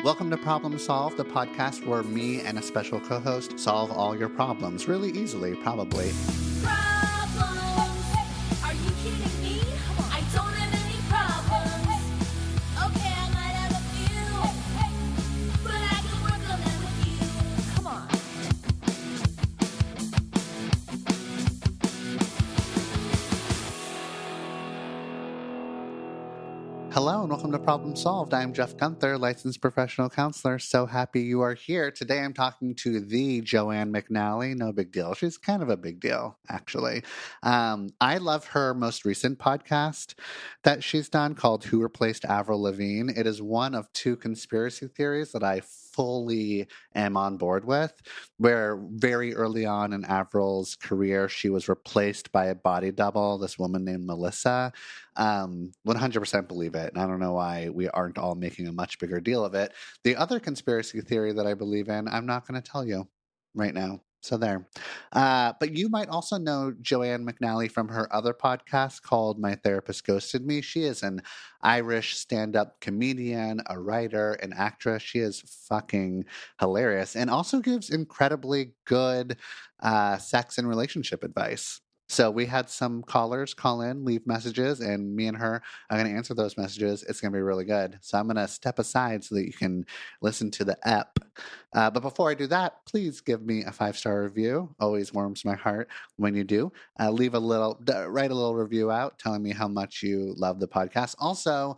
Welcome to Problem Solve, the podcast where me and a special co-host solve all your problems really easily, probably. Problems? Are you kidding me? I don't have any problems. Okay, I might have a few, but I can work on them with you. Come on. Hello and welcome to Problem Solved. I'm Jeff Gunther, licensed professional counselor. So happy you are here. Today I'm talking to the Joanne McNally. No big deal. She's kind of a big deal, actually. I love her most recent podcast that she's done called Who Replaced Avril Lavigne. It is one of two conspiracy theories that I fully am on board with, where very early on in Avril's career, she was replaced by a body double, this woman named Melissa. 100% believe it. And I don't know why we aren't all making a much bigger deal of it. The other conspiracy theory that I believe in, I'm not going to tell you right now. So there. But you might also know Joanne McNally from her other podcast called My Therapist Ghosted Me. She is an Irish stand-up comedian, a writer, an actress. She is fucking hilarious and also gives incredibly good sex and relationship advice. So we had some callers call in, leave messages, and me and her are going to answer those messages. It's going to be really good. So I'm going to step aside so that you can listen to the ep. But before I do that, please give me a 5-star review. Always warms my heart when you do. Write a little review out telling me how much you love the podcast. Also,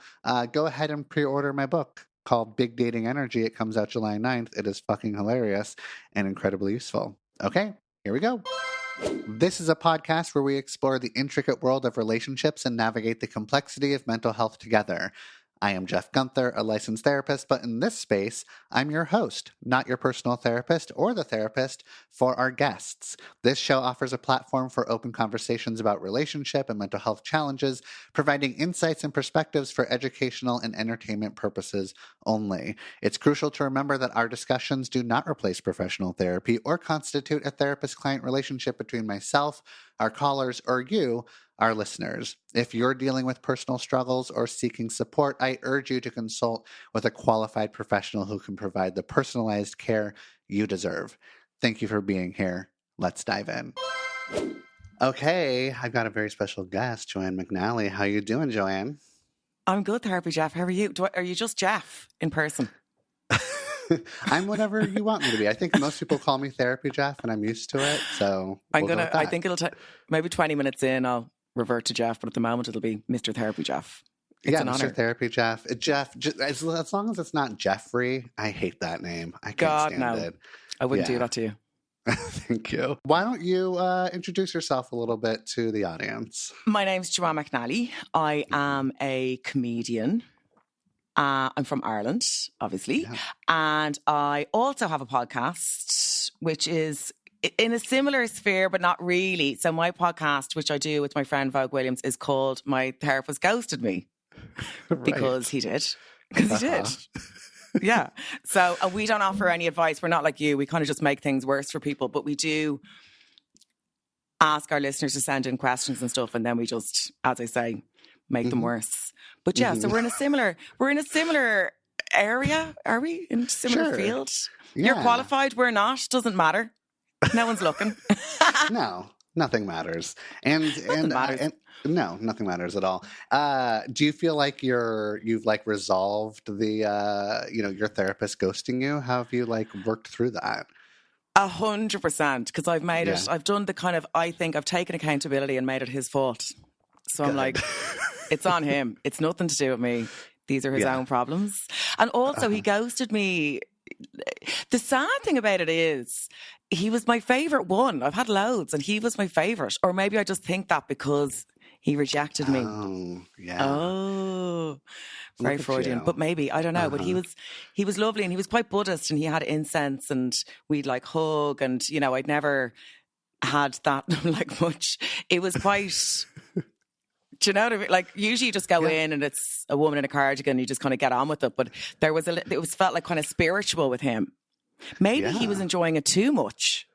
go ahead and pre-order my book called Big Dating Energy. It comes out July 9th. It is fucking hilarious and incredibly useful. Okay, here we go. This is a podcast where we explore the intricate world of relationships and navigate the complexity of mental health together. I am Jeff Gunther, a licensed therapist, but in this space, I'm your host, not your personal therapist or the therapist for our guests. This show offers a platform for open conversations about relationship and mental health challenges, providing insights and perspectives for educational and entertainment purposes only. It's crucial to remember that our discussions do not replace professional therapy or constitute a therapist-client relationship between myself, our callers, or you, our listeners. If you're dealing with personal struggles or seeking support, I urge you to consult with a qualified professional who can provide the personalized care you deserve. Thank you for being here. Let's dive in. Okay, I've got a very special guest, Joanne McNally. How you doing, Joanne? I'm good, Therapy Jeff. How are you? Are you just Jeff in person? I'm whatever you want me to be. I think most people call me Therapy Jeff, and I'm used to it. So I think it'll take maybe 20 minutes in. I'll revert to Jeff, but at the moment it'll be Mr. Therapy Jeff. It's an honor. Mr. Therapy Jeff. Jeff, as long as it's not Jeffrey. I hate that name. I can't stand it. I wouldn't do that to you. Thank you. Why don't you introduce yourself a little bit to the audience? My name's Joanne McNally. I am a comedian. I'm from Ireland, obviously. Yeah. And I also have a podcast, which is in a similar sphere, but not really. So my podcast, which I do with my friend Vogue Williams, is called My Therapist Ghosted Me. Right. Because he did. Because he did. Yeah. So we don't offer any advice. We're not like you. We kind of just make things worse for people. But we do ask our listeners to send in questions and stuff. And then we just, as I say, make them worse. But yeah, so we're in a similar area, are we? In a similar field? Yeah. You're qualified, we're not. Doesn't matter. No one's looking. No, nothing matters. Nothing matters at all. Do you feel like you've resolved the your therapist ghosting you? How have you worked through that? 100%, because I've made it. I've done the kind of, I think I've taken accountability and made it his fault. So good. I'm like, it's on him. It's nothing to do with me. These are his own problems. And also, he ghosted me. The sad thing about it is, he was my favourite one. I've had loads, and he was my favourite. Or maybe I just think that because he rejected me. Oh, yeah. Oh, very Freudian. But maybe, I don't know. But he was lovely, and he was quite Buddhist, and he had incense, and we'd hug, and I'd never had that much. It was quite. Do you know what I mean? Usually you just go in and it's a woman in a cardigan and you just kind of get on with it. But it felt like kind of spiritual with him. Maybe he was enjoying it too much.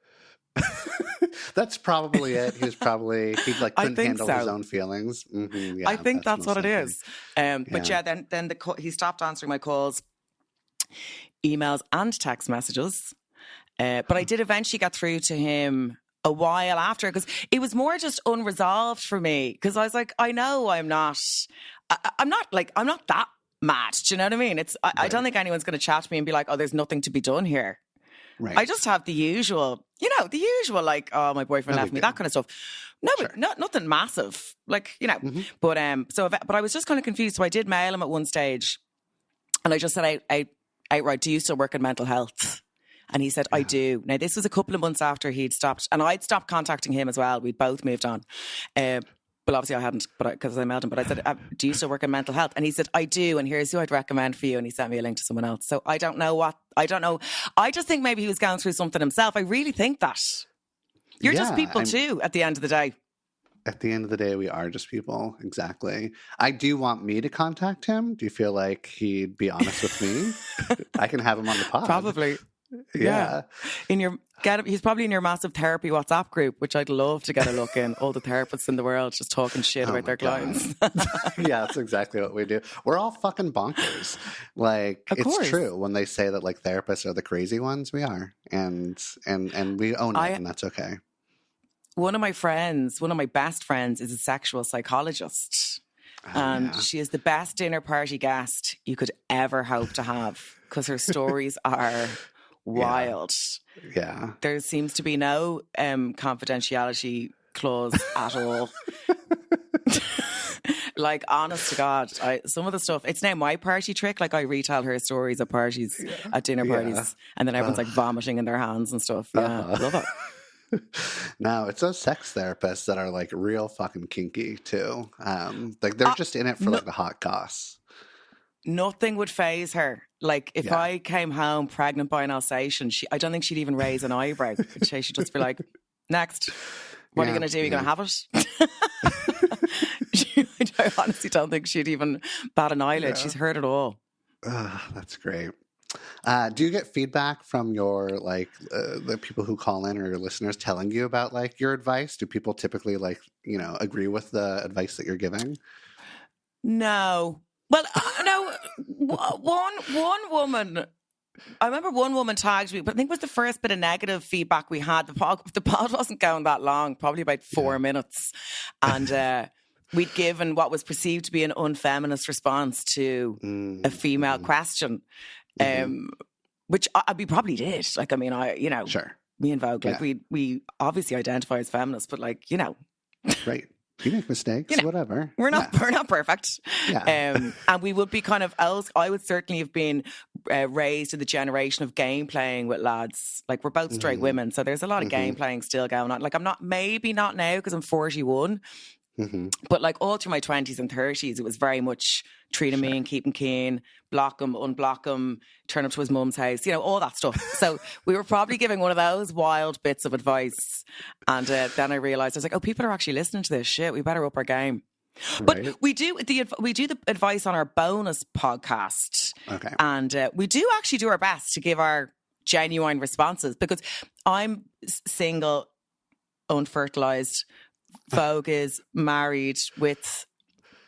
That's probably it. He couldn't handle his own feelings. Mm-hmm. Yeah, I think that's what it is. But then he stopped answering my calls. emails and text messages. But I did eventually get through to him a while after, because it was more just unresolved for me. Because I was like, I know I'm not that mad. Do you know what I mean? I don't think anyone's going to chat to me and be like, oh, there's nothing to be done here. Right. I just have the usual, like, oh, my boyfriend left me, that kind of stuff. No, Sure. but nothing massive, like, But I was just kind of confused. So I did mail him at one stage, and I just said outright, do you still work in mental health? And he said, I do. Now, this was a couple of months after he'd stopped, and I'd stopped contacting him as well. We'd both moved on. But obviously I hadn't, because I mailed him. But I said, do you still work in mental health? And he said, I do. And here's who I'd recommend for you. And he sent me a link to someone else. So I don't know. I just think maybe he was going through something himself. I really think that. You're just people too, at the end of the day. At the end of the day, we are just people. Exactly. Do you want me to contact him? Do you feel like he'd be honest with me? I can have him on the pod. Probably. Yeah. He's probably in your massive therapy WhatsApp group, which I'd love to get a look in. All the therapists in the world just talking shit about their clients. Yeah, that's exactly what we do. We're all fucking bonkers. Like, it's true when they say that like therapists are the crazy ones. We are, and we own it, and that's okay. One of my best friends, is a sexual psychologist. And she is the best dinner party guest you could ever hope to have, because her stories are wild. Yeah. There seems to be no confidentiality clause at all. Like, honest to God, some of the stuff, it's now my party trick. Like, I retell her stories at parties, at dinner parties, and then everyone's like vomiting in their hands and stuff. Yeah, love it. No, it's those sex therapists that are like real fucking kinky too. Like they're just in it for like the hot goss. Nothing would faze her. Like if I came home pregnant by an Alsatian, I don't think she'd even raise an eyebrow. She'd just be like, "Next, what are you going to do? Are you going to have it?" I honestly don't think she'd even bat an eyelid. Yeah. She's heard it all. That's great. Do you get feedback from your the people who call in or your listeners telling you about like your advice? Do people typically agree with the advice that you're giving? No. Well, no. One woman. I remember one woman tagged me, but I think it was the first bit of negative feedback we had. The pod wasn't going that long, probably about 4 minutes, and we'd given what was perceived to be an unfeminist response to a female question. Which we probably did. Like, I mean, sure. Me and Vogue, like we obviously identify as feminists, but like, right. You make mistakes, whatever. We're not perfect. Yeah. And we would be kind of I would certainly have been raised in the generation of game playing with lads. Like, we're both straight women, so there's a lot of game playing still going on. Like, maybe not now because I'm 41. But like all through my 20s and 30s, it was very much treat him mean, keep him keen, block him, unblock him, turn up to his mum's house, all that stuff. So we were probably giving one of those wild bits of advice. And then I realised, I was like, oh, people are actually listening to this shit. We better up our game. Right. But we do the advice on our bonus podcast. Okay. And we do actually do our best to give our genuine responses, because I'm single, unfertilised. Vogue is married with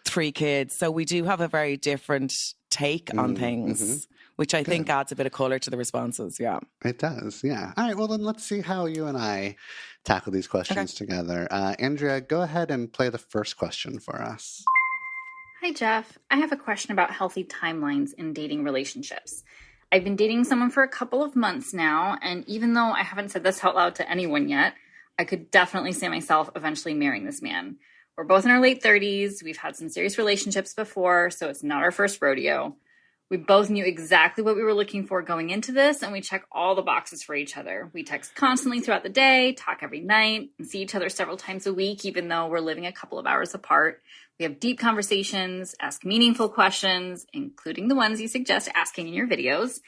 3 kids. So we do have a very different take on things, which I think adds a bit of colour to the responses. Yeah. It does. Yeah. All right. Well, then let's see how you and I tackle these questions together. Andrea, go ahead and play the first question for us. Hi, Jeff. I have a question about healthy timelines in dating relationships. I've been dating someone for a couple of months now, and even though I haven't said this out loud to anyone yet, I could definitely see myself eventually marrying this man. We're both in our late 30s. We've had some serious relationships before, so it's not our first rodeo. We both knew exactly what we were looking for going into this, and we check all the boxes for each other. We text constantly throughout the day, talk every night, and see each other several times a week, even though we're living a couple of hours apart. We have deep conversations, ask meaningful questions, including the ones you suggest asking in your videos,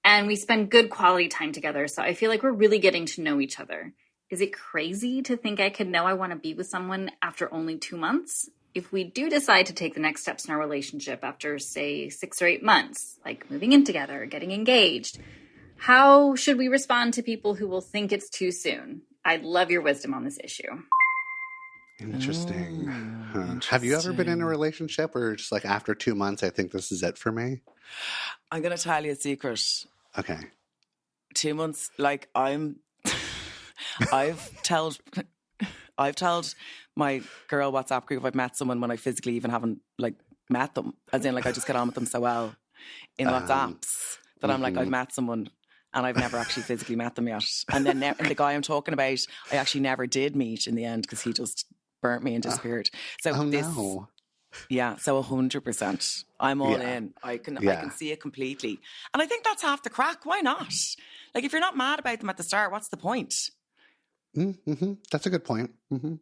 and we spend good quality time together, so I feel like we're really getting to know each other. Is it crazy to think I could know I want to be with someone after only 2 months? If we do decide to take the next steps in our relationship after, say, 6 or 8 months, like moving in together, getting engaged, how should we respond to people who will think it's too soon? I'd love your wisdom on this issue. Interesting. Have you ever been in a relationship where you're just like, after 2 months, I think this is it for me? I'm going to tell you a secret. Okay. 2 months, like I've told my girl WhatsApp group I've met someone when I physically even haven't like met them. As in, like, I just get on with them so well in WhatsApps that I'm like, I've met someone and I've never actually physically met them yet. And then and the guy I'm talking about, I actually never did meet in the end because he just burnt me and disappeared. So no. Yeah, so 100%. I'm all in. I can see it completely. And I think that's half the crack. Why not? Like, if you're not mad about them at the start, what's the point? That's a good point.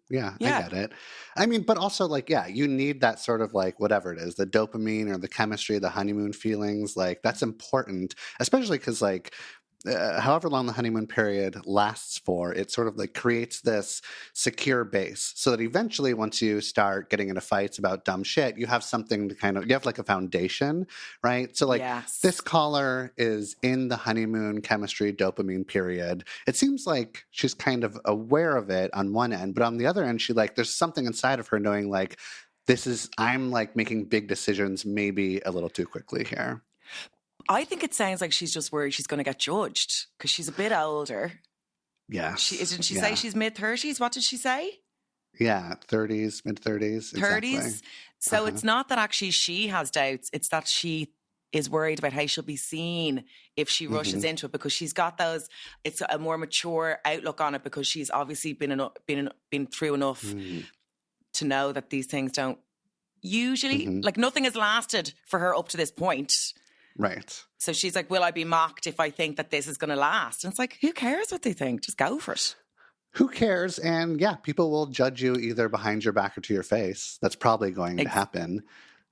Yeah, I get it. I mean, but also, like, yeah, you need that sort of, like, whatever it is, the dopamine or the chemistry, the honeymoon feelings. Like, that's important, especially because, like, however long the honeymoon period lasts for, it sort of like creates this secure base so that eventually once you start getting into fights about dumb shit, you have something to kind of, you have like a foundation, right? So like this caller is in the honeymoon chemistry dopamine period. It seems like she's kind of aware of it on one end, but on the other end, she like, there's something inside of her knowing like, I'm like making big decisions maybe a little too quickly here. I think it sounds like she's just worried she's going to get judged because she's a bit older. Yeah. Didn't she say she's mid-30s? What did she say? Yeah, 30s, mid-30s. 30s. Exactly. So it's not that actually she has doubts. It's that she is worried about how she'll be seen if she rushes into it because she's got it's a more mature outlook on it because she's obviously been through enough to know that these things don't usually, like nothing has lasted for her up to this point. Right. So she's like, will I be mocked if I think that this is going to last? And it's like, who cares what they think? Just go for it. Who cares? And yeah, people will judge you either behind your back or to your face. That's probably going to happen.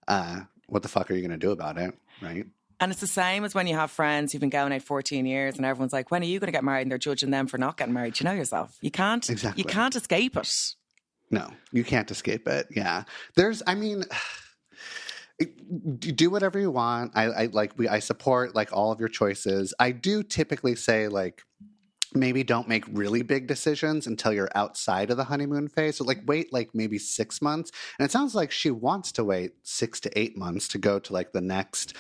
What the fuck are you going to do about it? Right. And it's the same as when you have friends who've been going out 14 years and everyone's like, when are you going to get married? And they're judging them for not getting married. You know yourself. You can't escape it. No, you can't escape it. Yeah. Do whatever you want. I support like all of your choices. I do typically say like maybe don't make really big decisions until you're outside of the honeymoon phase. So like wait like maybe 6 months. And it sounds like she wants to wait 6 to 8 months to go to like the next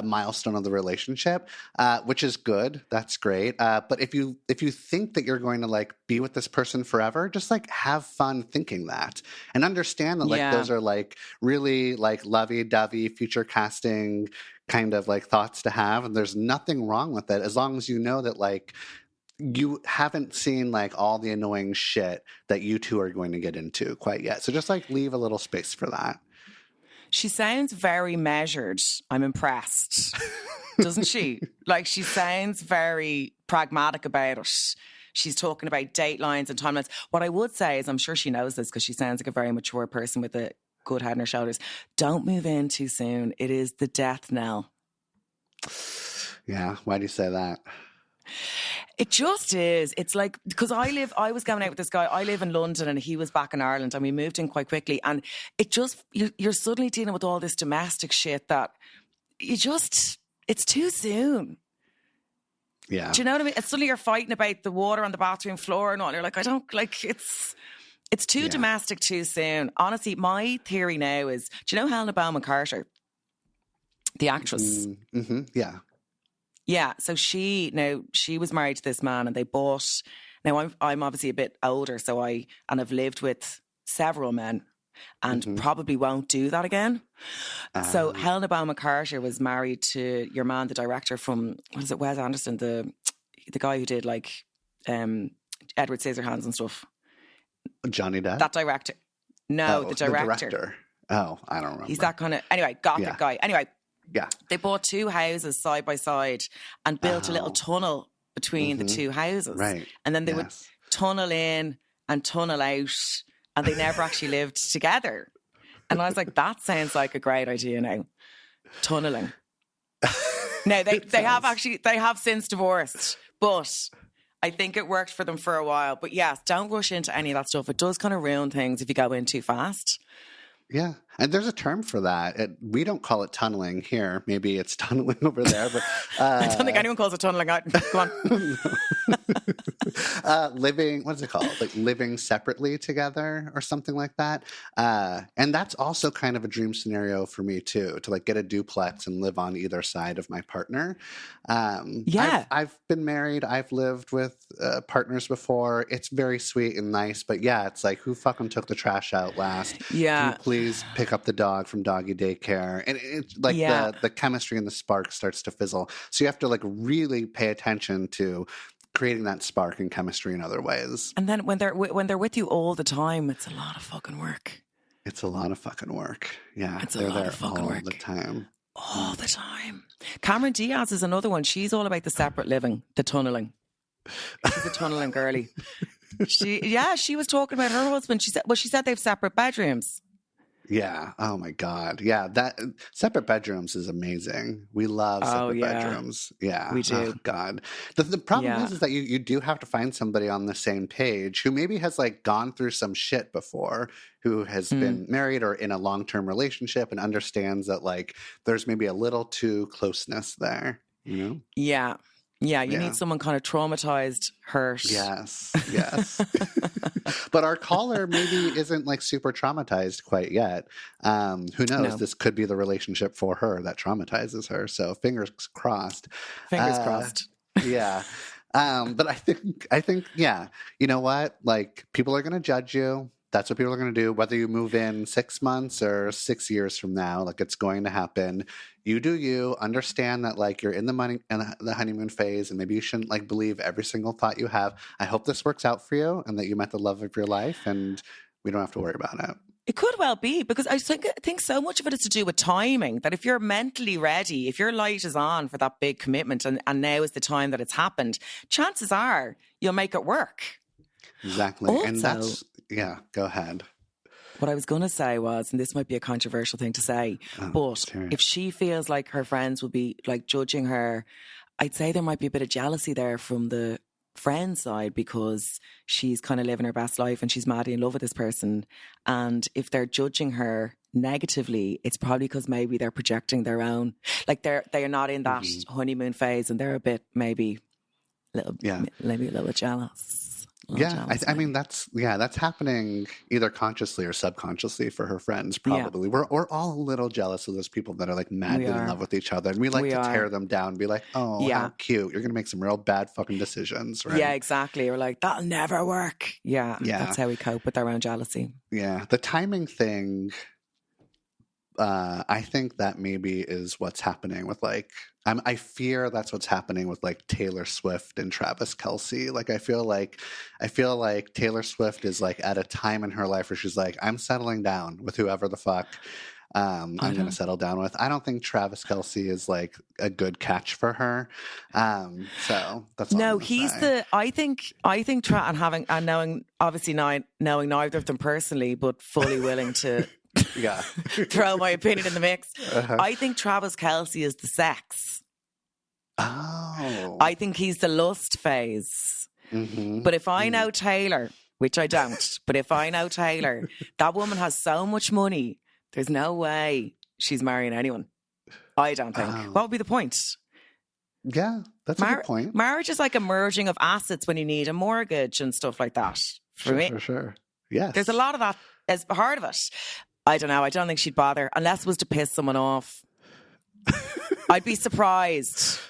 milestone of the relationship, which is good. That's great. But if you think that you're going to like be with this person forever, just like have fun thinking that and understand that like those are like really like lovey-dovey future casting kind of like thoughts to have. And there's nothing wrong with it as long as you know that like you haven't seen like all the annoying shit that you two are going to get into quite yet. So just like leave a little space for that. She sounds very measured. I'm impressed. Doesn't she? Like, she sounds very pragmatic about it. She's talking about datelines and timelines. What I would say is, I'm sure she knows this because she sounds like a very mature person with a good head on her shoulders. Don't move in too soon. It is the death knell. Yeah. Why do you say that? It just is. It's like, because I was going out with this guy. I live in London and he was back in Ireland and we moved in quite quickly. And it just, you're suddenly dealing with all this domestic shit that it's too soon. Yeah. Do you know what I mean? And suddenly you're fighting about the water on the bathroom floor and all. And you're like, I don't like, it's too domestic too soon. Honestly, my theory now is, do you know Helena Bonham Carter? The actress. Yeah. Yeah, so she was married to this man and they bought. Now I'm obviously a bit older, so I've lived with several men and probably won't do that again. So Helena Bonham Carter was married to your man, the director from, what is it, Wes Anderson, the guy who did like Edward Scissorhands and stuff. Johnny Depp? That director. No, the director. Oh, I don't remember. He's that kind of, anyway, gothic guy. Anyway. Yeah. They bought two houses side by side and built a little tunnel between the two houses. Right. And then they would tunnel in and tunnel out and they never actually lived together. And I was like, that sounds like a great idea now. Tunneling. Now, they have since divorced, but I think it worked for them for a while. But yes, don't rush into any of that stuff. It does kind of ruin things if you go in too fast. Yeah. And there's a term for that. We don't call it tunneling here. Maybe it's tunneling over there, but I don't think anyone calls it tunneling out. Come on. living, what is it called? Like living separately together or something like that. And that's also kind of a dream scenario for me too, to like get a duplex and live on either side of my partner. Yeah. I've been married. I've lived with partners before. It's very sweet and nice, but yeah, it's like, who fucking took the trash out last? Yeah. Can you please pick up the dog from doggy daycare? And it's like the chemistry and the spark starts to fizzle. So you have to like really pay attention to creating that spark and chemistry in other ways. And then when they're with you all the time, it's a lot of fucking work. It's a lot of fucking work. Yeah, it's they're a lot there of fucking all work the time. All the time. Cameron Diaz is another one. She's all about the separate living, the tunneling. She's a tunneling girly. She was talking about her husband. She said they have separate bedrooms. Yeah. Oh my God. Yeah. That separate bedrooms is amazing. We love separate bedrooms. Yeah. We do. Oh God. The problem is that you do have to find somebody on the same page who maybe has like gone through some shit before, who has been married or in a long-term relationship and understands that like there's maybe a little too closeness there, you know? Yeah. Yeah, you need someone kind of traumatized, hurt. Yes. But our caller maybe isn't like super traumatized quite yet. Who knows? No. This could be the relationship for her that traumatizes her. So fingers crossed. Fingers crossed. Yeah. But I think, yeah, you know what? Like people are going to judge you. That's what people are going to do, whether you move in 6 months or 6 years from now, like it's going to happen. You do you, understand that like you're in the honeymoon phase and maybe you shouldn't like believe every single thought you have. I hope this works out for you and that you met the love of your life and we don't have to worry about it. It could well be, because I think so much of it is to do with timing, that if you're mentally ready, if your light is on for that big commitment and now is the time that it's happened, chances are you'll make it work. Exactly. Also, and that's, yeah, go ahead. What I was going to say was, and this might be a controversial thing to say, but if she feels like her friends will be like judging her, I'd say there might be a bit of jealousy there from the friend side, because she's kind of living her best life and she's madly in love with this person. And if they're judging her negatively, it's probably because maybe they're projecting their own, like they're not in that honeymoon phase and they're a bit maybe a little jealous. Yeah, I mean that's happening either consciously or subconsciously for her friends. Probably we're all a little jealous of those people that are like madly in love with each other, and we like to tear them down and be like, "Oh, how cute! You're gonna make some real bad fucking decisions." Right? Yeah, exactly. We're like, that'll never work. Yeah, that's how we cope with our own jealousy. Yeah, the timing thing. I think that maybe is what's happening with like, I fear that's what's happening with like Taylor Swift and Travis Kelce. Like, I feel like Taylor Swift is like at a time in her life where she's like, I'm settling down with whoever the fuck I'm going to settle down with. I don't think Travis Kelce is like a good catch for her. So that's all no, I'm he's say. I think knowing neither of them personally, but fully willing to throw my opinion in the mix. I think Travis Kelce is the sex. Oh. I think he's the lust phase. But if I know Taylor, which I don't, but if I know Taylor, that woman has so much money, there's no way she's marrying anyone. I don't think. What would be the point? Yeah, that's a good point. Marriage is like a merging of assets when you need a mortgage and stuff like that. For sure. Yes. There's a lot of that as part of it. I don't know. I don't think she'd bother unless it was to piss someone off. I'd be surprised.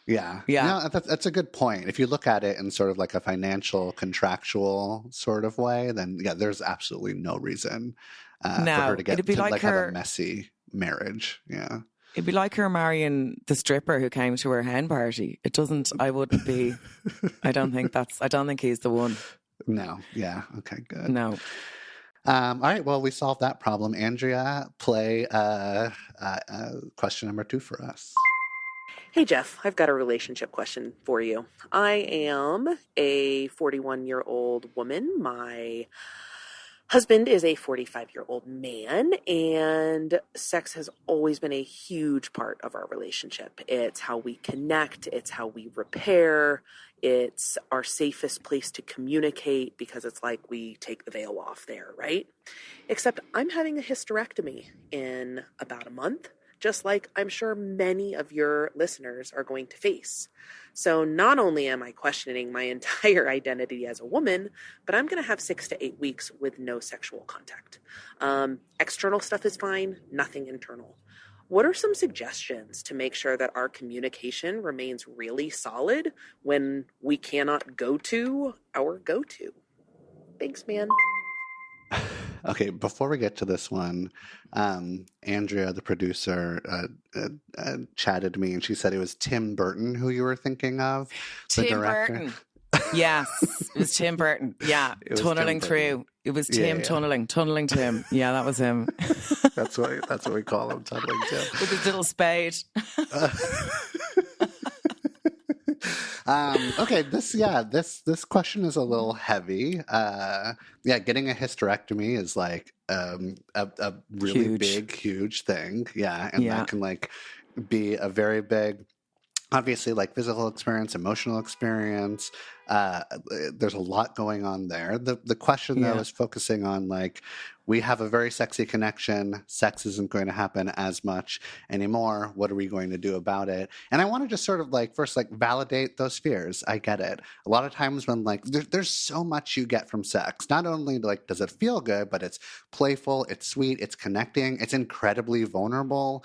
Yeah. No, that's a good point. If you look at it in sort of like a financial, contractual sort of way, then there's absolutely no reason for her to get have a messy marriage. Yeah. It'd be like her marrying the stripper who came to her hen party. I don't think he's the one. No. Yeah. Okay, good. No. All right. Well, we solved that problem. Andrea, play question number 2 for us. Hey, Jeff, I've got a relationship question for you. I am a 41-year-old woman. My husband is a 45-year-old man, and sex has always been a huge part of our relationship. It's how we connect, it's how we repair, it's our safest place to communicate because it's like we take the veil off there, right? Except I'm having a hysterectomy in about a month, just like I'm sure many of your listeners are going to face. So not only am I questioning my entire identity as a woman, but I'm going to have 6 to 8 weeks with no sexual contact. External stuff is fine, nothing internal. What are some suggestions to make sure that our communication remains really solid when we cannot go to our go-to? Thanks, man. Okay, before we get to this one, Andrea, the producer, chatted to me and she said it was Tim Burton who you were thinking of, the Tim director. Burton. Yes, it was Tim Burton. Yeah, It was tunneling Tim Burton. through. It was Tim tunneling Tim. Yeah, that was him. That's what we call him, tunneling Tim. With his little spade. Okay, this question is a little heavy. Getting a hysterectomy is like a really huge thing. Yeah, and that can like be a very big, obviously, like physical experience, emotional experience. There's a lot going on there. The question though is focusing on like, we have a very sexy connection. Sex isn't going to happen as much anymore. What are we going to do about it? And I want to just sort of like first like validate those fears. I get it. A lot of times when like there's so much you get from sex. Not only like does it feel good, but it's playful, it's sweet, it's connecting, it's incredibly vulnerable.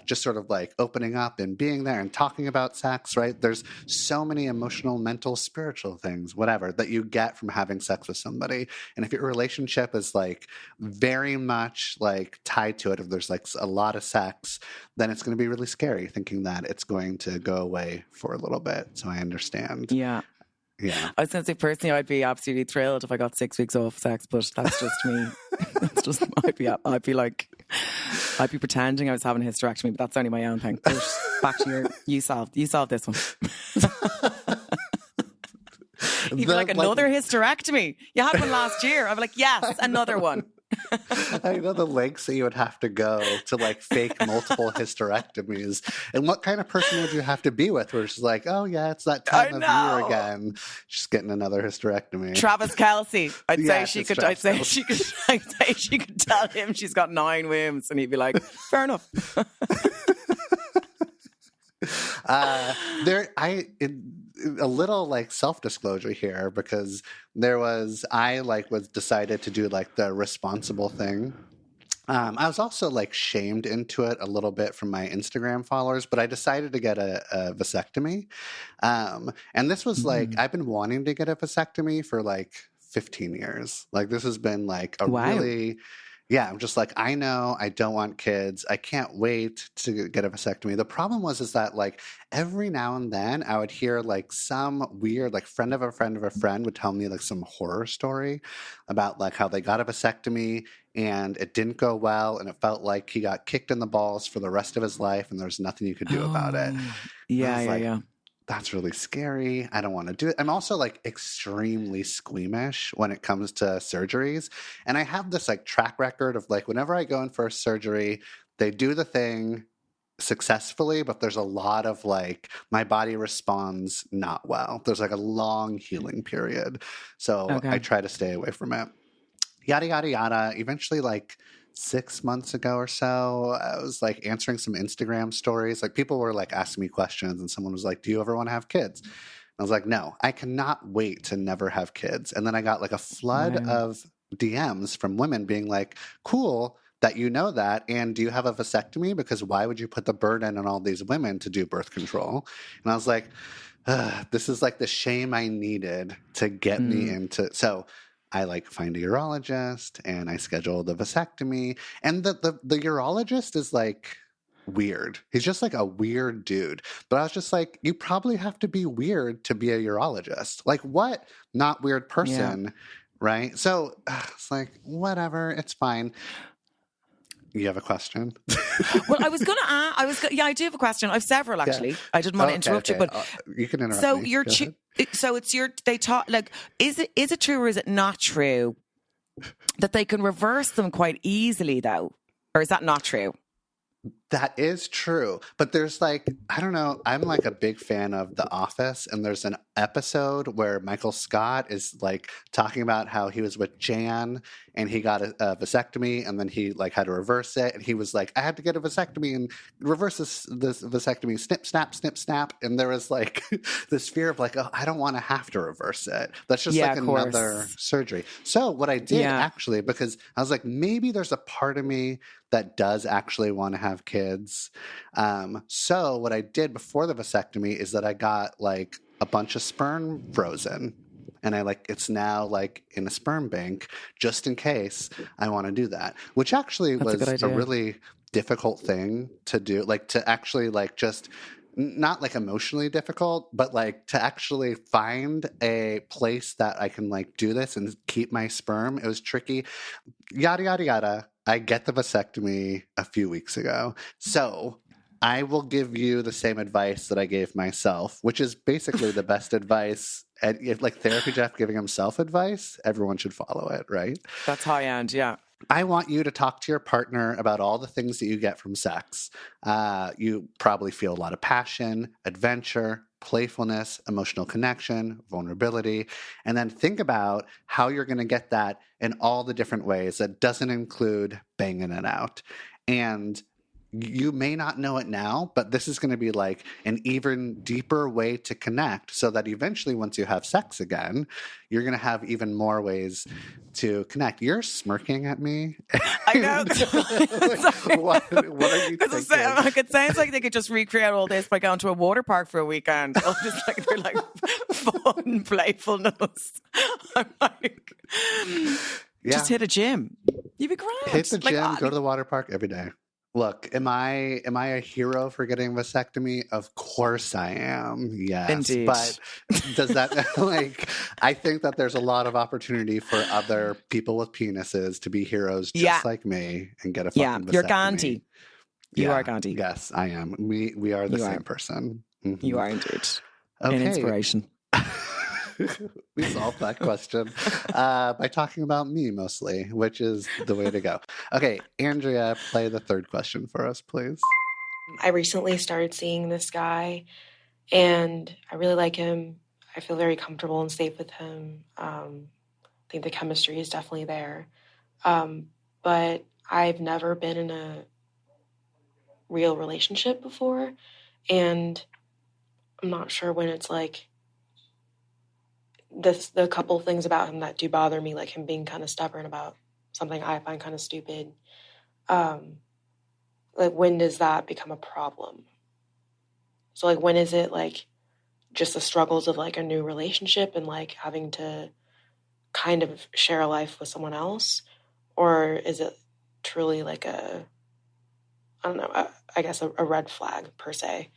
Just sort of like opening up and being there and talking about sex, right? There's so many emotional, mental, spiritual things, whatever, that you get from having sex with somebody. And if your relationship is like very much like tied to it, if there's like a lot of sex, then it's going to be really scary thinking that it's going to go away for a little bit. So I understand. Yeah. I was going to say, personally, I'd be absolutely thrilled if I got 6 weeks off sex, but that's just me. That's just, I'd be pretending I was having a hysterectomy, but that's only my own thing. But back to you solved this one. You'd be like, another hysterectomy? You had one last year. I'd be like, yes, another one. I know the lengths that you would have to go to like fake multiple hysterectomies. And what kind of person would you have to be with where she's like, oh yeah, it's that time of year again. She's getting another hysterectomy. Travis Kelce. I'd say she could tell him she's got 9 wombs and he'd be like, fair enough. A little like self-disclosure here, because I was decided to do like the responsible thing. I was also like shamed into it a little bit from my Instagram followers, but I decided to get a vasectomy. And this was like, I've been wanting to get a vasectomy for like 15 years. Like this has been like a really... Yeah, I'm just like, I know I don't want kids. I can't wait to get a vasectomy. The problem is that like every now and then I would hear like some weird like friend of a friend of a friend would tell me like some horror story about like how they got a vasectomy and it didn't go well and it felt like he got kicked in the balls for the rest of his life and there's nothing you could do about it. Yeah. That's really scary. I don't want to do it. I'm also like extremely squeamish when it comes to surgeries. And I have this like track record of like whenever I go in for a surgery, they do the thing successfully, but there's a lot of like my body responds not well. There's like a long healing period. So I try to stay away from it. Yada, yada, yada. Eventually like 6 months ago or so, I was like answering some Instagram stories. Like people were like asking me questions and someone was like, do you ever want to have kids? And I was like, no, I cannot wait to never have kids. And then I got like a flood of DMs from women being like, cool that you know that. And do you have a vasectomy? Because why would you put the burden on all these women to do birth control? And I was like, this is like the shame I needed to get me into. So I like find a urologist and I schedule the vasectomy. And the urologist is like weird. He's just like a weird dude. But I was just like, you probably have to be weird to be a urologist. Like what not weird person, right? So it's like, whatever, it's fine. You have a question? Well, I was going to ask. I do have a question. I have several actually. Yeah. I didn't want to interrupt you, but you can interrupt so me. So it's your. They taught like. Is it true or is it not true that they can reverse them quite easily, though. Or is that not true? That is true. But there's like, I don't know, I'm like a big fan of The Office. And there's an episode where Michael Scott is like talking about how he was with Jan and he got a vasectomy and then he like had to reverse it. And he was like, I had to get a vasectomy and reverse this vasectomy, snip, snap, snip, snap. And there was like this fear of like, oh, I don't want to have to reverse it. That's just like another surgery. So what I did actually, because I was like, maybe there's a part of me that does actually want to have kids. So what I did before the vasectomy is that I got like a bunch of sperm frozen. And I like, it's now like in a sperm bank just in case I want to do that, which actually was a really difficult thing to do. Like to actually like just not like emotionally difficult, but like to actually find a place that I can like do this and keep my sperm. It was tricky. Yada, yada, yada. I get the vasectomy a few weeks ago. So I will give you the same advice that I gave myself, which is basically the best advice. And if like Therapy Jeff giving himself advice, everyone should follow it, right? That's high end, yeah. I want you to talk to your partner about all the things that you get from sex. You probably feel a lot of passion, adventure, playfulness, emotional connection, vulnerability, and then think about how you're going to get that in all the different ways that doesn't include banging it out. And you may not know it now, but this is going to be like an even deeper way to connect so that eventually once you have sex again, you're going to have even more ways to connect. You're smirking at me. I know. What are you thinking? Like, it sounds like they could just recreate all this by going to a water park for a weekend. All this, like, they're like fun playfulness. I'm like, just hit a gym. You'd be great. Hit the gym, go to the water park every day. Look, am I a hero for getting a vasectomy? Of course I am. Yes. Indeed. But does that like I think that there's a lot of opportunity for other people with penises to be heroes just like me and get a fucking vasectomy. You're Gandhi. You are Gandhi. Yes, I am. We are the same person. Mm-hmm. You are indeed. Okay. An inspiration. We solved that question by talking about me mostly, which is the way to go. Okay, Andrea, play the third question for us, please. I recently started seeing this guy, and I really like him. I feel very comfortable and safe with him. I think the chemistry is definitely there. But I've never been in a real relationship before, and I'm not sure when it's like the couple things about him that do bother me, like him being kind of stubborn about something I find kind of stupid. Like, when does that become a problem? So, like, when is it, like, just the struggles of, like, a new relationship and, like, having to kind of share a life with someone else? Or is it truly, like, I don't know, I guess a red flag, per se?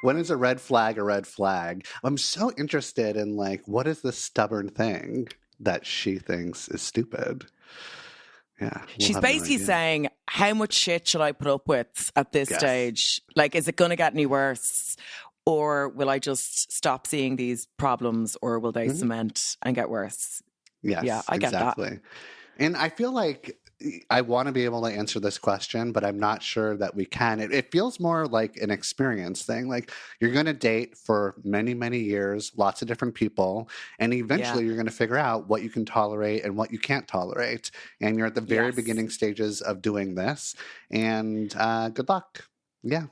When is a red flag a red flag? I'm so interested in, like, what is the stubborn thing that she thinks is stupid? Yeah. She's basically saying, how much shit should I put up with at this stage? Like, is it going to get any worse? Or will I just stop seeing these problems, or will they cement and get worse? Yes, yeah, I get that. And I feel like I want to be able to answer this question, but I'm not sure that we can. It feels more like an experience thing. Like, you're going to date for many, many years, lots of different people, and eventually you're going to figure out what you can tolerate and what you can't tolerate. And you're at the very beginning stages of doing this. And good luck. Yeah.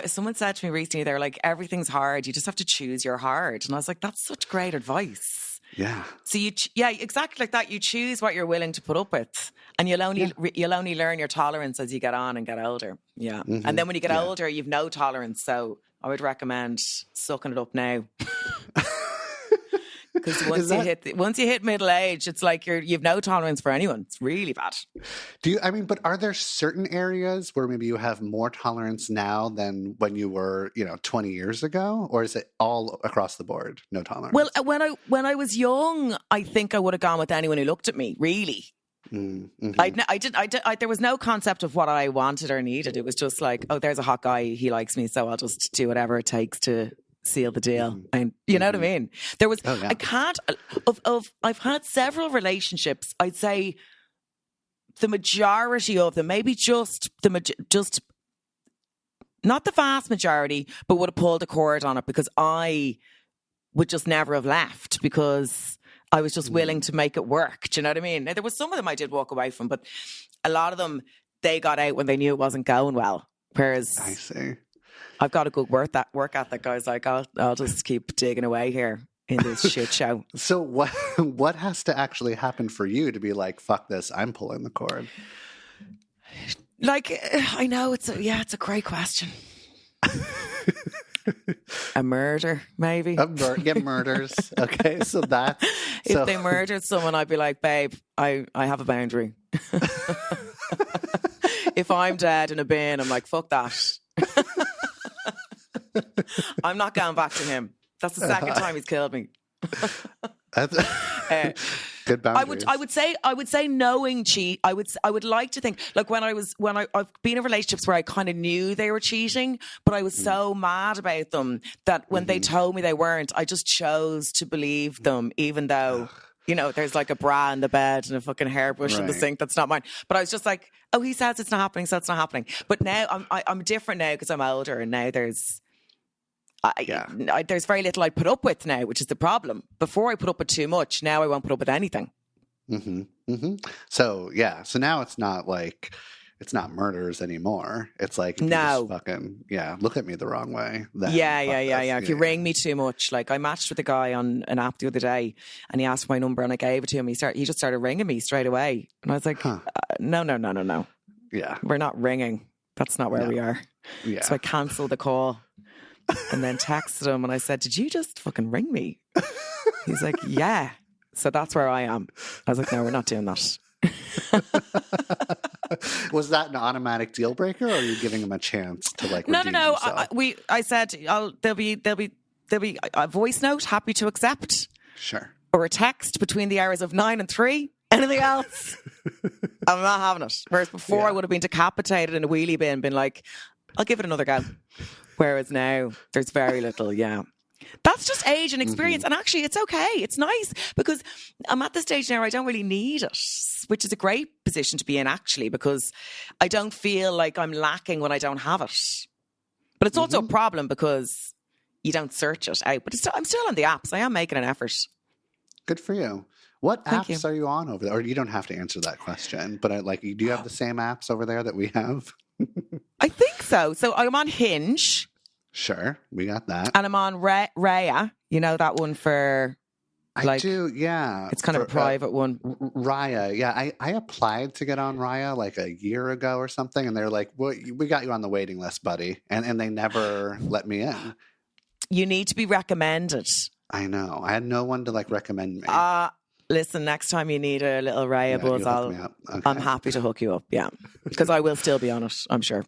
Someone said to me recently, they're like, everything's hard. You just have to choose your hard. And I was like, that's such great advice. Yeah. So exactly like that. You choose what you're willing to put up with, and you'll only learn your tolerance as you get on and get older. Yeah. Mm-hmm. And then when you get older, you've no tolerance. So I would recommend sucking it up now. Because once you hit middle age, it's like you've no tolerance for anyone. It's really bad. But are there certain areas where maybe you have more tolerance now than when you were, 20 years ago? Or is it all across the board? No tolerance? Well, when I was young, I think I would have gone with anyone who looked at me, really. Mm-hmm. There was no concept of what I wanted or needed. It was just like, oh, there's a hot guy, he likes me, so I'll just do whatever it takes to seal the deal. And you know what I mean? There was, I can't, I've had several relationships. I'd say the majority of them, maybe just not the vast majority, but would have pulled a cord on it because I would just never have left because I was just willing to make it work. Do you know what I mean? Now, there was some of them I did walk away from, but a lot of them, they got out when they knew it wasn't going well. Whereas I see. I've got a good work ethic. I was like, I'll just keep digging away here in this shit show. So what has to actually happen for you to be like, fuck this, I'm pulling the cord? Like, I know it's a great question. A murder, maybe. Get murders. Okay, so that's... If they murdered someone, I'd be like, babe, I have a boundary. If I'm dead in a bin, I'm like, fuck that. I'm not going back to him. That's the second time he's killed me. Good boundaries. I would say knowing cheat. I would like to think like when I've been in relationships where I kind of knew they were cheating, but I was so mad about them that when they told me they weren't, I just chose to believe them, even though you know there's like a bra in the bed and a fucking hairbrush in the sink that's not mine. But I was just like, oh, he says it's not happening, so it's not happening. But now I'm different now because I'm older, and now there's very little I put up with now, which is the problem. Before I put up with too much, now I won't put up with anything. So now it's not murders anymore. It's like, if no, you just fucking, look at me the wrong way. If you ring me too much, like I matched with a guy on an app the other day and he asked for my number and I gave it to him. He just started ringing me straight away. And I was like, no. Yeah. We're not ringing. That's not where we are. Yeah. So I cancelled the call. And then texted him and I said, did you just fucking ring me? He's like, yeah. So that's where I am. I was like, no, we're not doing that. Was that an automatic deal breaker, or are you giving him a chance to like No. himself? I said, there'll be a voice note, happy to accept. Sure. Or a text between the hours of 9 and 3. Anything else? I'm not having it. Whereas before I would have been decapitated in a wheelie bin, been like, I'll give it another go. Whereas now there's very little, That's just age and experience. And actually it's okay. It's nice because I'm at the stage now where I don't really need it, which is a great position to be in actually, because I don't feel like I'm lacking when I don't have it. But it's also a problem because you don't search it out. But I'm still on the apps. I am making an effort. Good for you. What apps are you on over there? Or you don't have to answer that question, but do you have the same apps over there that we have? I think so. So I'm on Hinge. Sure, we got that. And I'm on Raya. You know that one for... I do, yeah. It's kind of a private one. Raya, yeah. I applied to get on Raya like a year ago or something, and they're like, well, we got you on the waiting list, buddy. And they never let me in. You need to be recommended. I know. I had no one to recommend me. Listen, next time you need a little Raya buzz, I'm happy to hook you up, because I will still be on it, I'm sure.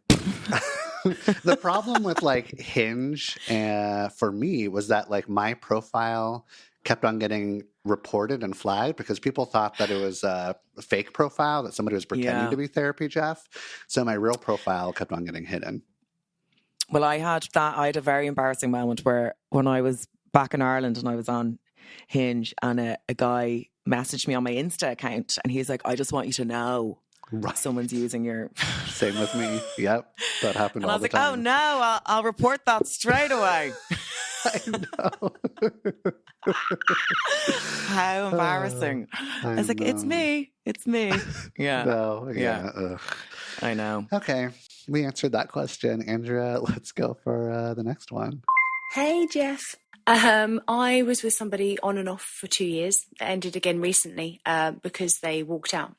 The problem with Hinge for me was that my profile kept on getting reported and flagged because people thought that it was a fake profile, that somebody was pretending to be Therapy Jeff. So my real profile kept on getting hidden. Well, I had a very embarrassing moment where when I was back in Ireland and I was on Hinge and a guy messaged me on my Insta account and he's like, I just want you to know someone's using your... Same with me. Yep. That happened and all the time. I was like, oh no, I'll report that straight away. I know. How embarrassing. I was like, it's me. Yeah. No, yeah. Ugh. I know. Okay. We answered that question. Andrea, let's go for the next one. Hey, Jeff. I was with somebody on and off for 2 years. It ended again recently because they walked out.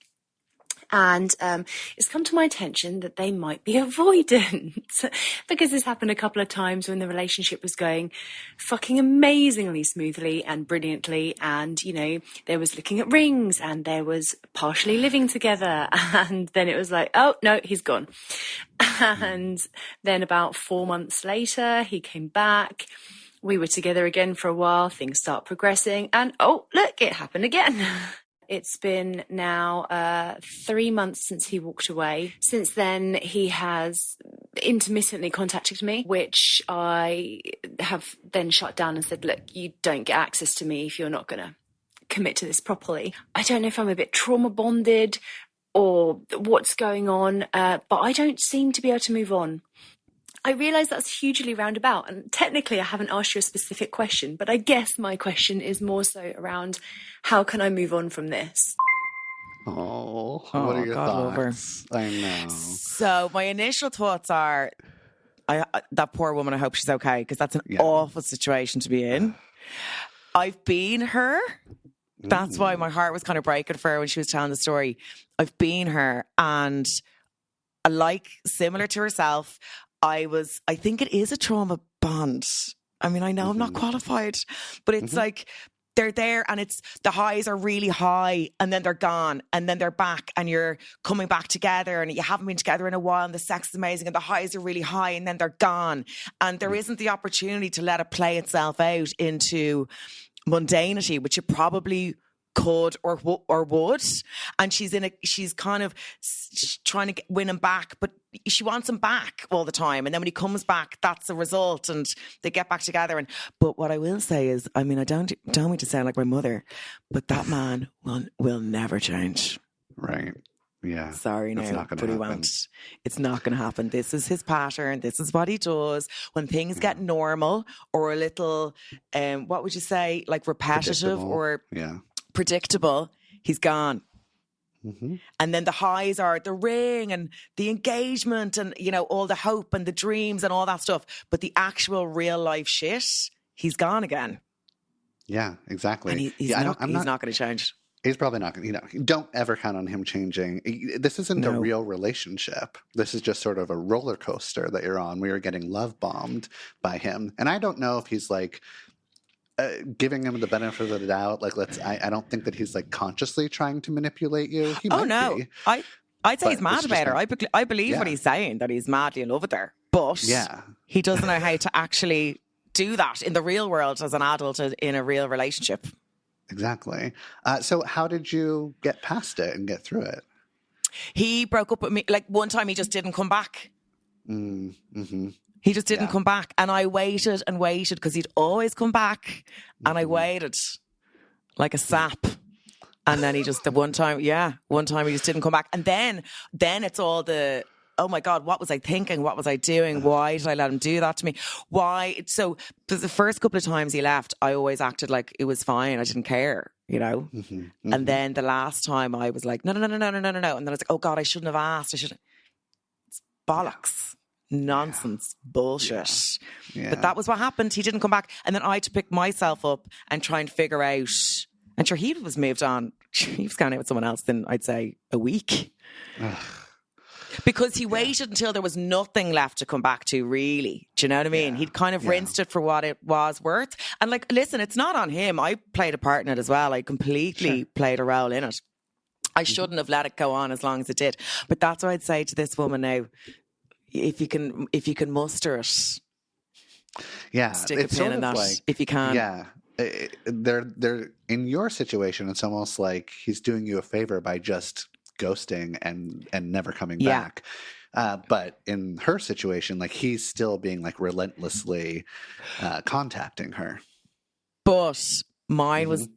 And it's come to my attention that they might be avoidant because this happened a couple of times when the relationship was going fucking amazingly smoothly and brilliantly. And, there was looking at rings and there was partially living together. And then it was like, oh, no, he's gone. And then about 4 months later, he came back. We were together again for a while. Things start progressing. And, oh, look, it happened again. It's been now 3 months since he walked away. Since then, he has intermittently contacted me, which I have then shut down and said, look, you don't get access to me if you're not going to commit to this properly. I don't know if I'm a bit trauma bonded or what's going on, but I don't seem to be able to move on. I realise that's hugely roundabout, and technically I haven't asked you a specific question, but I guess my question is more so around how can I move on from this? Oh, what are your thoughts? I know. So my initial thoughts are, that poor woman, I hope she's okay, because that's an awful situation to be in. I've been her. That's why my heart was kind of breaking for her when she was telling the story. I've been her, and similar to herself, I think it is a trauma bond. I mean, I know I'm not qualified, but it's like they're there and it's the highs are really high and then they're gone and then they're back and you're coming back together and you haven't been together in a while and the sex is amazing and the highs are really high and then they're gone. And there isn't the opportunity to let it play itself out into mundanity, which it probably could or would. And she's kind of trying to win him back, but she wants him back all the time. And then when he comes back, that's the result, and they get back together. But what I will say is, I mean, I don't mean to sound like my mother, but that man will never change. Right. Yeah. Sorry, no, but he won't. It's not going to happen. This is his pattern. This is what he does. When things get normal or a little, what would you say, like repetitive or predictable, he's gone. And then the highs are the ring and the engagement and, you know, all the hope and the dreams and all that stuff. But the actual real life shit, he's gone again. Yeah, exactly. And he's not going to change. He's probably not going to, don't ever count on him changing. This isn't a real relationship. This is just sort of a roller coaster that you're on. We are getting love bombed by him. And I don't know if he's like, giving him the benefit of the doubt, like I don't think that he's like consciously trying to manipulate you. He might be. I'd say he's mad about her. I believe what he's saying, that he's madly in love with her, but he doesn't know how to actually do that in the real world as an adult in a real relationship. Exactly. So how did you get past it and get through it? He broke up with me. Like one time, he just didn't come back. He just didn't come back. And I waited and waited because he'd always come back. And I waited like a sap. And then he just, one time he just didn't come back. And then it's all the, oh my God, what was I thinking? What was I doing? Why did I let him do that to me? Why? So the first couple of times he left, I always acted like it was fine. I didn't care, you know? And then the last time I was like, no. And then I was like, oh God, I shouldn't have asked. It's bollocks. Nonsense, bullshit. But that was what happened. He didn't come back. And then I had to pick myself up and try and figure out. And sure, he was moved on. He was going out with someone else in, I'd say, a week. Because he waited until there was nothing left to come back to, really. Do you know what I mean? He'd kind of rinsed it for what it was worth. And like, listen, it's not on him. I played a part in it as well. I completely played a role in it. I shouldn't have let it go on as long as it did. But that's what I'd say to this woman now. If you can muster it, stick a pin in that. Like, if you can, they're in your situation. It's almost like he's doing you a favor by just ghosting and never coming back. But in her situation, like he's still being like relentlessly contacting her. But mine was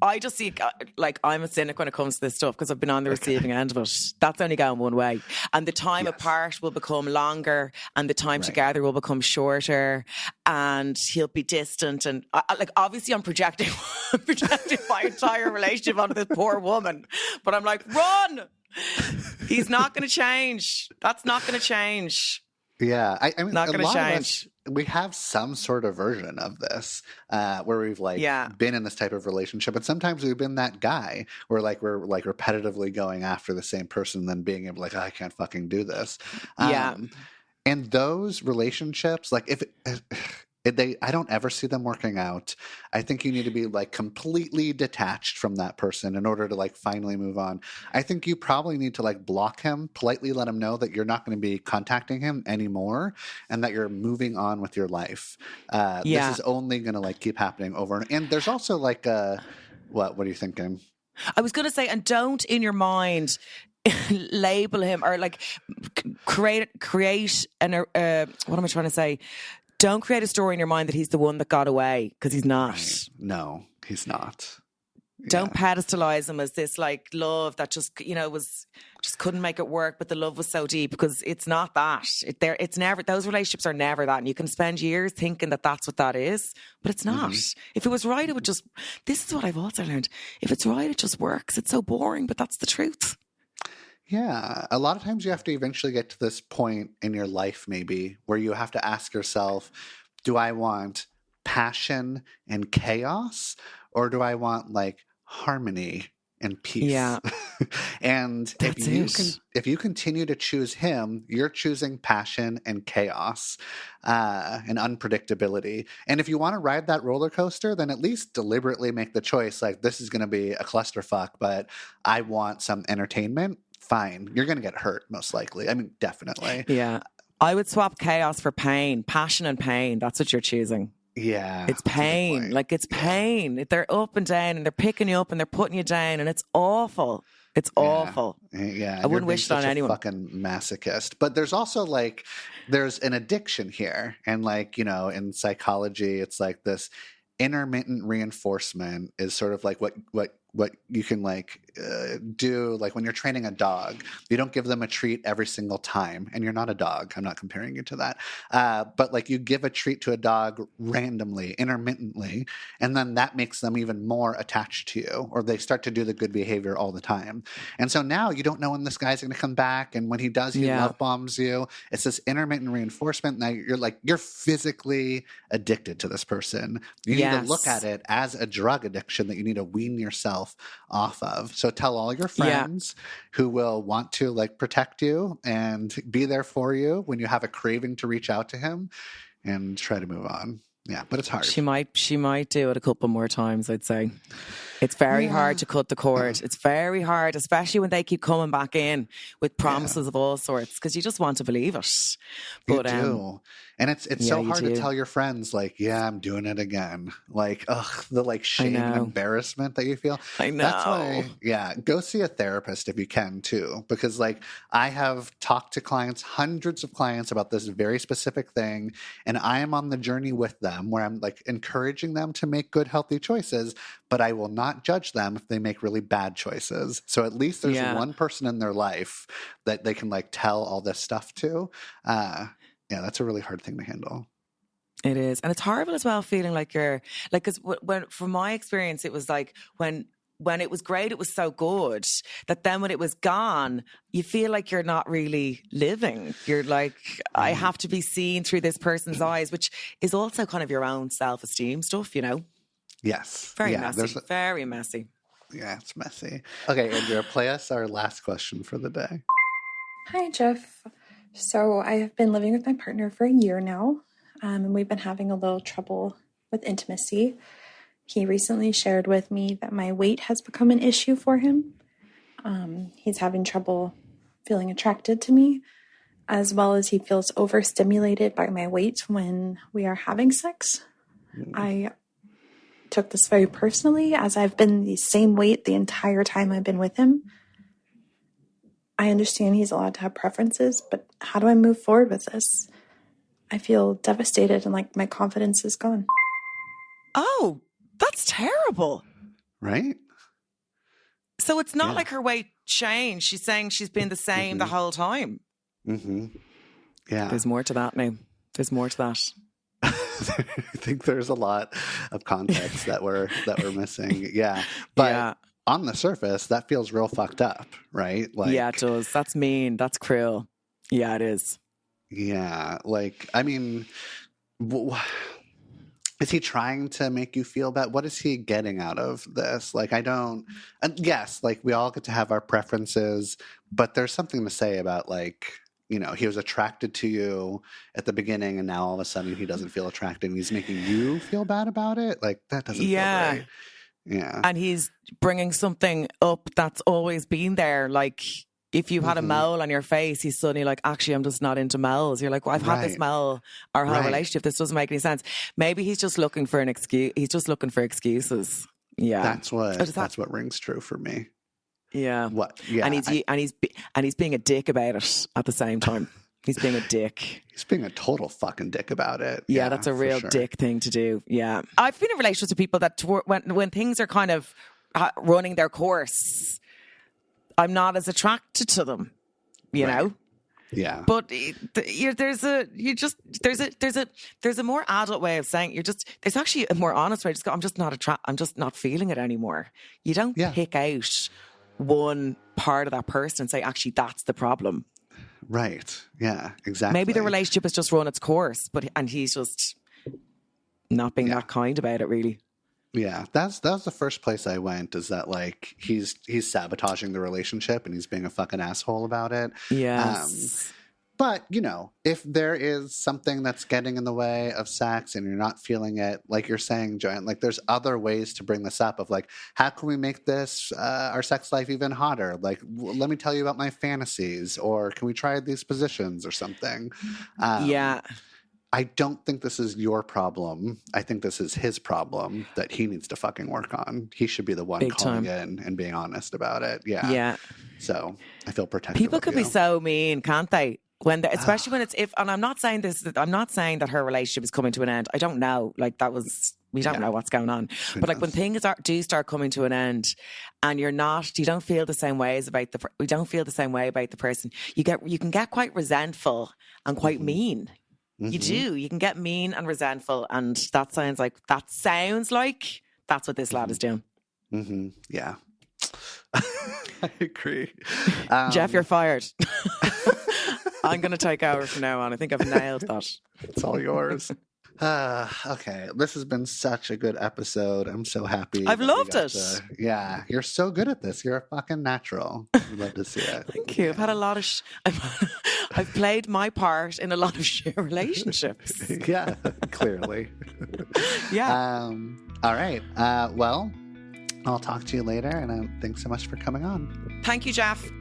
I just see, like, I'm a cynic when it comes to this stuff because I've been on the receiving end of it. That's only going one way. And the time apart will become longer and the time together will become shorter and he'll be distant. And, like, obviously I'm projecting my entire relationship onto this poor woman. But I'm like, run! He's not going to change. That's not going to change. Yeah, I mean, not going to change. We have some sort of version of this where we've like been in this type of relationship, and sometimes we've been that guy where like we're like repetitively going after the same person, and then being able like, oh, I can't fucking do this. And those relationships, like if I don't ever see them working out. I think you need to be like completely detached from that person in order to like finally move on. I think you probably need to like block him, politely let him know that you're not going to be contacting him anymore and that you're moving on with your life. This is only going to like keep happening over. And there's also like What are you thinking? I was going to say, and don't in your mind label him or like create an what am I trying to say? Don't create a story in your mind that he's the one that got away, because he's not. Right. No, he's not. Don't pedestalize him as this like love that just couldn't make it work, but the love was so deep, because it's not that. It's never. Those relationships are never that, and you can spend years thinking that that's what that is, but it's not. If it was right, it would just. This is what I've also learned. If it's right, it just works. It's so boring, but that's the truth. Yeah. A lot of times you have to eventually get to this point in your life, maybe, where you have to ask yourself, do I want passion and chaos, or do I want like harmony and peace? Yeah. And if you continue to choose him, you're choosing passion and chaos and unpredictability. And if you want to ride that roller coaster, then at least deliberately make the choice, like, this is going to be a clusterfuck, but I want some entertainment. Fine. You're going to get hurt, most likely. I mean, definitely. Yeah. I would swap chaos for pain, passion and pain. That's what you're choosing. Yeah. It's pain. Like, it's pain. They're up and down, and they're picking you up and they're putting you down, and it's awful. It's awful. Yeah. I wouldn't wish it on anyone. Fucking masochist. But there's also like, there's an addiction here. And like, in psychology, it's like this intermittent reinforcement is sort of like what you can like do, like when you're training a dog. You don't give them a treat every single time, and you're not a dog. I'm not comparing you to that. But like you give a treat to a dog randomly, intermittently, and then that makes them even more attached to you, or they start to do the good behavior all the time. And so now you don't know when this guy's going to come back, and when he does, he love bombs you. It's this intermittent reinforcement. Now you're physically addicted to this person. You need to look at it as a drug addiction that you need to wean yourself off of. So tell all your friends who will want to like protect you and be there for you when you have a craving to reach out to him, and try to move on. Yeah, but it's hard. She might do it a couple more times, I'd say. It's very hard to cut the cord. It's very hard, especially when they keep coming back in with promises of all sorts, because you just want to believe it. But, you do. And it's so hard to tell your friends, like, yeah, I'm doing it again. Like, the like shame and embarrassment that you feel. I know. That's why, go see a therapist if you can too. Because like I have talked to clients, hundreds of clients, about this very specific thing. And I am on the journey with them where I'm like encouraging them to make good, healthy choices, but I will not judge them if they make really bad choices. So at least there's one person in their life that they can like tell all this stuff to. Yeah, that's a really hard thing to handle. It is. And it's horrible as well, feeling like you're like, because when, from my experience, it was like when it was great, it was so good that then when it was gone, you feel like you're not really living. You're like, I have to be seen through this person's eyes, which is also kind of your own self-esteem stuff, Yes. Very messy. Very messy. Yeah, it's messy. Okay, Andrea, play us our last question for the day. Hi, Jeff. So I have been living with my partner for a year now, and we've been having a little trouble with intimacy. He recently shared with me that my weight has become an issue for him. He's having trouble feeling attracted to me, as well as he feels overstimulated by my weight when we are having sex. I took this very personally, as I've been the same weight the entire time I've been with him. I understand he's allowed to have preferences, but how do I move forward with this? I feel devastated and like my confidence is gone. Oh, that's terrible. Right? So it's not like her weight changed. She's saying she's been the same the whole time. Mm-hmm. Yeah. There's more to that now. There's more to that. I think there's a lot of context that we're missing. Yeah. But on the surface, that feels real fucked up, right? Like, yeah, it does. That's mean. That's cruel. Yeah, it is. Yeah. Like, I mean, is he trying to make you feel bad? What is he getting out of this? Like, yes, like we all get to have our preferences, but there's something to say about like, he was attracted to you at the beginning and now all of a sudden he doesn't feel attracted and he's making you feel bad about it. Like, that doesn't feel right. Yeah. And he's bringing something up that's always been there. Like, if you had a mole on your face, he's suddenly like, actually, I'm just not into moles. You're like, well, I've had this mole our whole relationship. This doesn't make any sense. Maybe he's just looking for an excuse. He's just looking for excuses. Yeah. That's what Does that- that's what rings true for me. Yeah. What? Yeah. And he's being a dick about it at the same time. He's being a dick. He's being a total fucking dick about it. Yeah, that's a for real sure. dick thing to do. Yeah. I've been in relationships with people that when things are kind of running their course, I'm not as attracted to them, you know? Yeah. But there's a more adult way of saying there's actually a more honest way. Just go, I'm just not feeling it anymore. You don't pick out one part of that person and say, actually, that's the problem. Right. Yeah, exactly. Maybe the relationship has just run its course, and he's just not being that kind about it, really. Yeah, that's the first place I went, is that like he's sabotaging the relationship and he's being a fucking asshole about it. Yes. But, you know, if there is something that's getting in the way of sex and you're not feeling it, like you're saying, Joanne, like there's other ways to bring this up of like, how can we make this, our sex life even hotter? Like, let me tell you about my fantasies, or can we try these positions or something? Yeah. I don't think this is your problem. I think this is his problem that he needs to fucking work on. He should be the one calling in and being honest about it. Yeah. Yeah. So I feel protective. People could be so mean, can't they? Especially when it's and I'm not saying that her relationship is coming to an end. I don't know. Like we don't know what's going on. But like when things do start coming to an end, and you don't feel the same way about the person. You can get quite resentful and quite mean. Mm-hmm. You do. You can get mean and resentful, and that sounds like that's what this lad is doing. Mm-hmm. Yeah. I agree. Jeff, you're fired. I'm going to take over from now on. I think I've nailed that. It's all yours. Okay. This has been such a good episode. I'm so happy. I've loved it. Yeah. You're so good at this. You're a fucking natural. I'd love to see it. Thank you. Yeah. I've had a lot of... I've played my part in a lot of share relationships. Yeah, clearly. Yeah. All right. Well, I'll talk to you later, and thanks so much for coming on. Thank you, Jeff.